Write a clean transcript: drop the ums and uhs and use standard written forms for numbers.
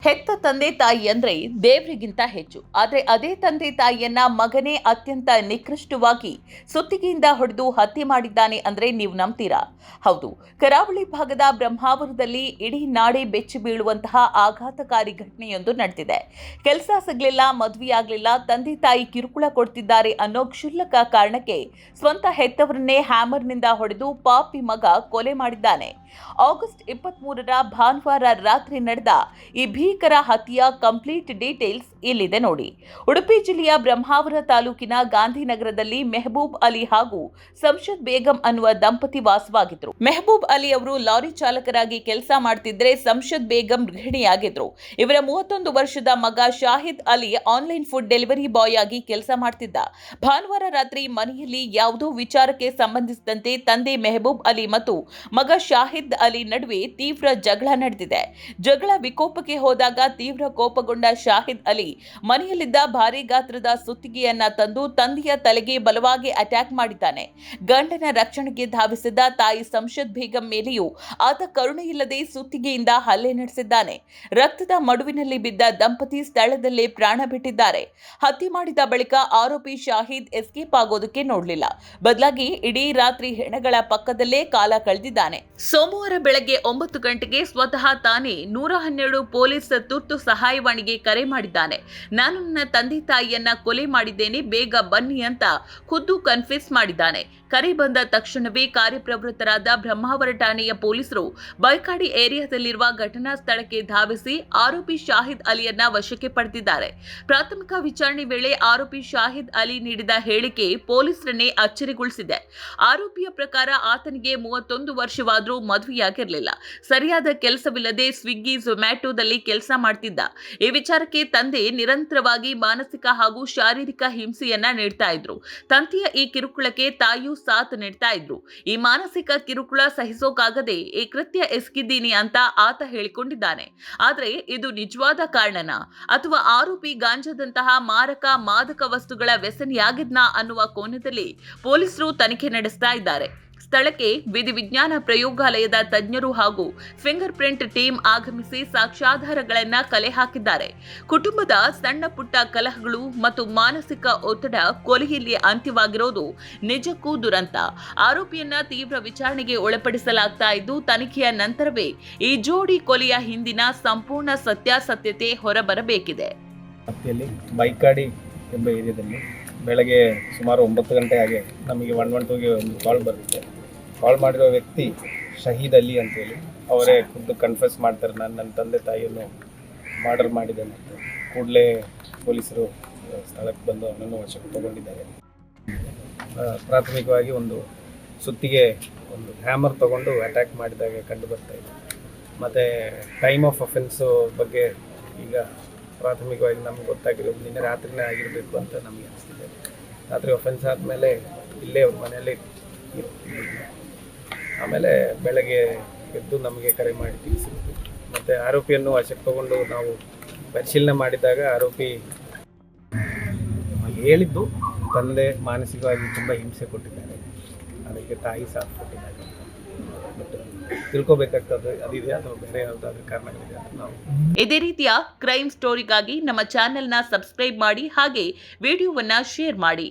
ಹೆತ್ತ ತಂದೆ ತಾಯಿ ಅಂದ್ರೆ ದೇವರಿಗಿಂತ ಹೆಚ್ಚು. ಆದರೆ ಅದೇ ತಂದೆ ತಾಯಿಯನ್ನ ಮಗನೇ ಅತ್ಯಂತ ನಿಕೃಷ್ಟವಾಗಿ ಸುತ್ತಿಗೆಯಿಂದ ಹೊಡೆದು ಹತ್ಯೆ ಮಾಡಿದ್ದಾನೆ ಅಂದ್ರೆ ನೀವು ನಂಬ್ತೀರಾ? ಹೌದು, ಕರಾವಳಿ ಭಾಗದ ಬ್ರಹ್ಮಾವರದಲ್ಲಿ ಇಡೀ ನಾಡೆ ಬೆಚ್ಚಿ ಬೀಳುವಂತಹ ಆಘಾತಕಾರಿ ಘಟನೆಯೊಂದು ನಡೆದಿದೆ. ಕೆಲಸ ಸಿಗ್ಲಿಲ್ಲ, ಮದುವೆಯಾಗ್ಲಿಲ್ಲ, ತಂದೆ ತಾಯಿ ಕಿರುಕುಳ ಕೊಡ್ತಿದ್ದಾರೆ ಅನ್ನೋ ಕ್ಷುಲ್ಲಕ ಕಾರಣಕ್ಕೆ ಸ್ವಂತ ಹೆತ್ತವರನ್ನೇ ಹ್ಯಾಮರ್ನಿಂದ ಹೊಡೆದು ಪಾಪಿ ಮಗ ಕೊಲೆ ಮಾಡಿದ್ದಾನೆ. ಆಗಸ್ಟ್ 23ರ ಭಾನುವಾರ ರಾತ್ರಿ ನಡೆದ ಈ ಭೀಕರ ಹತ್ಯೆಯ ಕಂಪ್ಲೀಟ್ ಡೀಟೇಲ್ಸ್ ಇಲ್ಲಿದೆ ನೋಡಿ. ಉಡುಪಿ ಜಿಲ್ಲೆಯ ಬ್ರಹ್ಮಾವರ ತಾಲೂಕಿನ ಗಾಂಧಿನಗರದಲ್ಲಿ ಮೆಹಬೂಬ್ ಅಲಿ ಹಾಗೂ ಸಂಶದ್ ಬೇಗಂ ಅನ್ನುವ ದಂಪತಿ ವಾಸವಾಗಿದ್ರು. ಮೆಹಬೂಬ್ ಅಲಿ ಅವರು ಲಾರಿ ಚಾಲಕರಾಗಿ ಕೆಲಸ ಮಾಡ್ತಿದ್ರೆ ಸಂಶದ್ ಬೇಗಂ ಗೃಹಿಣಿಯಾಗಿದ್ರು. ಇವರ 31 ವರ್ಷದ ಮಗ Shahid Ali online food delivery boy ಆಗಿ ಕೆಲಸ ಮಾಡ್ತಿದ್ದ. ಭಾನುವಾರ ರಾತ್ರಿ ಮನೆಯಲ್ಲಿ ಯಾವುದೋ ವಿಚಾರಕ್ಕೆ ಸಂಬಂಧಿಸಿದಂತೆ ತಂದೆ ಮೆಹಬೂಬ್ ಅಲಿ ಮತ್ತು ಮಗ ಶಾಹಿದ್ ಅಲಿ ನಡುವೆ ತೀವ್ರ ಜಗಳ ನಡೆದಿದೆ. ಜಗಳ ವಿಕೋಪಕ್ಕೆ ಹೋದಾಗ ತೀವ್ರ ಕೋಪಗೊಂಡ ಶಾಹಿದ್ ಅಲಿ ಮನೆಯಲ್ಲಿದ್ದ ಭಾರೀ ಗಾತ್ರದ ಸುತ್ತಿಗೆಯನ್ನ ತಂದು ತಂದೆಯ ತಲೆಗೆ ಬಲವಾಗಿ ಅಟ್ಯಾಕ್ ಮಾಡಿದ್ದಾನೆ. ಗಂಡನ ರಕ್ಷಣೆಗೆ ಧಾವಿಸಿದ ತಾಯಿ ಸಂಶದ್ ಬೇಗಂ ಮೇಲೆಯೂ ಆತ ಕರುಣೆಯಿಲ್ಲದೆ ಸುತ್ತಿಗೆಯಿಂದ ಹಲ್ಲೆ ನಡೆಸಿದ್ದಾನೆ. ರಕ್ತದ ಮಡುವಿನಲ್ಲಿ ಬಿದ್ದ ದಂಪತಿ ಸ್ಥಳದಲ್ಲೇ ಪ್ರಾಣ ಬಿಟ್ಟಿದ್ದಾರೆ. ಹತ್ಯೆ ಮಾಡಿದ ಬಳಿಕ ಆರೋಪಿ ಶಾಹಿದ್ ಎಸ್ಕೇಪ್ ಆಗೋದಕ್ಕೆ ನೋಡಲಿಲ್ಲ. ಬದಲಾಗಿ ಇಡೀ ರಾತ್ರಿ ಹೆಣಗಳ ಪಕ್ಕದಲ್ಲೇ ಕಾಲ ಕಳೆದಿದ್ದಾನೆ. ಸೋಮವಾರ ಬೆಳಗ್ಗೆ 9 ಗಂಟೆಗೆ ಸ್ವತಃ ತಾನೇ 112 ಪೊಲೀಸ್ ತುರ್ತು ಸಹಾಯವಾಣಿಗೆ ಕರೆ ಮಾಡಿದ್ದಾನೆ. ನಾನು ನನ್ನ ತಂದೆ ತಾಯಿಯನ್ನ ಕೊಲೆ ಮಾಡಿದ್ದೇನೆ, ಬೇಗ ಬನ್ನಿ ಅಂತ ಖುದ್ದು ಕನ್ಫೆಸ್ ಮಾಡಿದ್ದಾನೆ. ಕರೆ ಬಂದ ತಕ್ಷಣವೇ ಕಾರ್ಯಪ್ರವೃತ್ತರಾದ ಬ್ರಹ್ಮಾವರ ಠಾಣೆಯ ಪೊಲೀಸರು ಬೈಕಾಡಿ ಏರಿಯಾದಲ್ಲಿರುವ ಘಟನಾ ಸ್ಥಳಕ್ಕೆ ಧಾವಿಸಿ ಆರೋಪಿ ಶಾಹಿದ್ ಅಲಿಯನ್ನ ವಶಕ್ಕೆ ಪಡೆದಿದ್ದಾರೆ. ಪ್ರಾಥಮಿಕ ವಿಚಾರಣೆ ವೇಳೆ ಆರೋಪಿ ಶಾಹಿದ್ ಅಲಿ ನೀಡಿದ ಹೇಳಿಕೆ ಪೊಲೀಸರನ್ನೇ ಅಚ್ಚರಿಗೊಳಿಸಿದೆ. ಆರೋಪಿಯ ಪ್ರಕಾರ ಆತನಿಗೆ 31 ವರ್ಷವಾದರೂ ಮದುವೆಯಾಗಿರಲಿಲ್ಲ. ಸರಿಯಾದ ಕೆಲಸವಿಲ್ಲದೆ ಸ್ವಿಗ್ಗಿ, ಝೊಮ್ಯಾಟೊದಲ್ಲಿ ಕೆಲಸ ಮಾಡ್ತಿದ್ದ. ಈ ವಿಚಾರಕ್ಕೆ ತಂದೆ ನಿರಂತರವಾಗಿ ಮಾನಸಿಕ ಹಾಗೂ ಶಾರೀರಿಕ ಹಿಂಸೆಯನ್ನ ನೀಡ್ತಾ ಇದ್ರು. ತಂದೆಯ ಈ ಕಿರುಕುಳಕ್ಕೆ ತಾಯಿಯೂ ಸಾಥ್ ನೀಡ್ತಾ ಇದ್ರು. ಈ ಮಾನಸಿಕ ಕಿರುಕುಳ ಸಹಿಸೋಕಾಗದೆ ಈ ಕೃತ್ಯ ಎಸಗಿದ್ದೀನಿ ಅಂತ ಆತ ಹೇಳಿಕೊಂಡಿದ್ದಾನೆ. ಆದ್ರೆ ಇದು ನಿಜವಾದ ಕಾರಣನಾ ಅಥವಾ ಆರೋಪಿ ಗಾಂಜಾದಂತಹ ಮಾದಕ ವಸ್ತುಗಳ ವ್ಯಸನಿಯಾಗಿದ್ನಾ ಅನ್ನುವ ಕೋನದಲ್ಲಿ ಪೊಲೀಸರು ತನಿಖೆ ನಡೆಸ್ತಾ ಇದ್ದಾರೆ. ಸ್ಥಳಕ್ಕೆ ವಿಧಿವಿಜ್ಞಾನ ಪ್ರಯೋಗಾಲಯದ ತಜ್ಞರು ಹಾಗೂ ಫಿಂಗರ್ ಪ್ರಿಂಟ್ ಟೀಮ್ ಆಗಮಿಸಿ ಸಾಕ್ಷ್ಯಾಧಾರಗಳನ್ನ ಕಲೆ ಹಾಕಿದ್ದಾರೆ. ಕುಟುಂಬದ ಸಣ್ಣ ಪುಟ್ಟ ಕಲಹಗಳು ಮತ್ತು ಮಾನಸಿಕ ಒತ್ತಡ ಕೊಲೆಯಲ್ಲಿ ಅಂತ್ಯವಾಗಿರೋದು ನಿಜಕ್ಕೂ ದುರಂತ. ಆರೋಪಿಯನ್ನ ತೀವ್ರ ವಿಚಾರಣೆಗೆ ಒಳಪಡಿಸಲಾಗ್ತಾ ಇದ್ದು, ತನಿಖೆಯ ನಂತರವೇ ಈ ಜೋಡಿ ಕೊಲೆಯ ಹಿಂದಿನ ಸಂಪೂರ್ಣ ಸತ್ಯಾಸತ್ಯತೆ ಹೊರಬರಬೇಕಿದೆ. ಬೈಕಾಡಿ ಎಂಬ ಏರಿಯಾದಲ್ಲಿ ಬೆಳಗ್ಗೆ ಸುಮಾರು 9 ಗಂಟೆ ಹಾಗೆ ನಮಗೆ 112ಗೆ ಒಂದು ಕಾಲ್ ಬರುತ್ತೆ. ಕಾಲ್ ಮಾಡಿರೋ ವ್ಯಕ್ತಿ ಶಹೀದ್ ಅಲಿ ಅಂತೇಳಿ ಅವರೇ ಖುದ್ದು ಕನ್ಫೆಸ್ ಮಾಡ್ತಾರೆ, ನಾನು ನನ್ನ ತಂದೆ ತಾಯಿಯನ್ನು ಮರ್ಡರ್ ಮಾಡಿದ್ದೇನೆ ಅಂತ. ಕೂಡಲೇ ಪೊಲೀಸರು ಸ್ಥಳಕ್ಕೆ ಬಂದು ಅವನನ್ನು ವಶಕ್ಕೆ ತಗೊಂಡಿದ್ದಾರೆ. ಪ್ರಾಥಮಿಕವಾಗಿ ಒಂದು ಸುತ್ತಿಗೆ ಒಂದು ಹ್ಯಾಮರ್ ತಗೊಂಡು ಅಟ್ಯಾಕ್ ಮಾಡಿದಾಗ ಕಂಡು ಬರ್ತಾ ಇದೆ. ಮತ್ತು ಟೈಮ್ ಆಫ್ ಅಫೆನ್ಸು ಬಗ್ಗೆ ಈಗ ಪ್ರಾಥಮಿಕವಾಗಿ ನಮ್ಗೆ ಗೊತ್ತಾಗಿರೋದು ನಿನ್ನೆ ರಾತ್ರಿನೇ ಆಗಿರಬೇಕು ಅಂತ ನಮಗೆ ಅನಿಸ್ತಿದೆ. ರಾತ್ರಿ ಅಫೆನ್ಸ್ ಆದಮೇಲೆ ಇಲ್ಲೇ ಅವ್ರ ಮನೆಯಲ್ಲಿ ಆಮೇಲೆ ಬೆಳಗ್ಗೆ ಎದ್ದು ನಮಗೆ ಕರೆ ಮಾಡಿ ತಿಳಿಸಿದ್ರು. ಮತ್ತು ಆರೋಪಿಯನ್ನು ವಶಕ್ಕೆ ತಗೊಂಡು ನಾವು ಪರಿಶೀಲನೆ ಮಾಡಿದಾಗ ಆರೋಪಿ ಹೇಳಿದ್ದು ತಂದೆ ಮಾನಸಿಕವಾಗಿ ತುಂಬ ಹಿಂಸೆ ಕೊಟ್ಟಿದ್ದಾರೆ, ಅದಕ್ಕೆ ತಾಯಿ ಸಾಥ್ ಕೊಟ್ಟಿದ್ದಾರೆ. ಬಟ್ ತಿಳ್ಕೊಬೇಕಾಗ್ತದೆ ಅದಿದೆ ಅಥವಾ ಬೇರೆ ಯಾವುದಾದ್ರೂ ಕಾರಣಗಳಿದೆ ಅಂತ ನಾವು. ಇದೇ ರೀತಿಯ ಕ್ರೈಮ್ ಸ್ಟೋರಿಗಾಗಿ ನಮ್ಮ ಚಾನೆಲ್ನ ಸಬ್ಸ್ಕ್ರೈಬ್ ಮಾಡಿ, ಹಾಗೆ ವಿಡಿಯೋವನ್ನ ಶೇರ್ ಮಾಡಿ.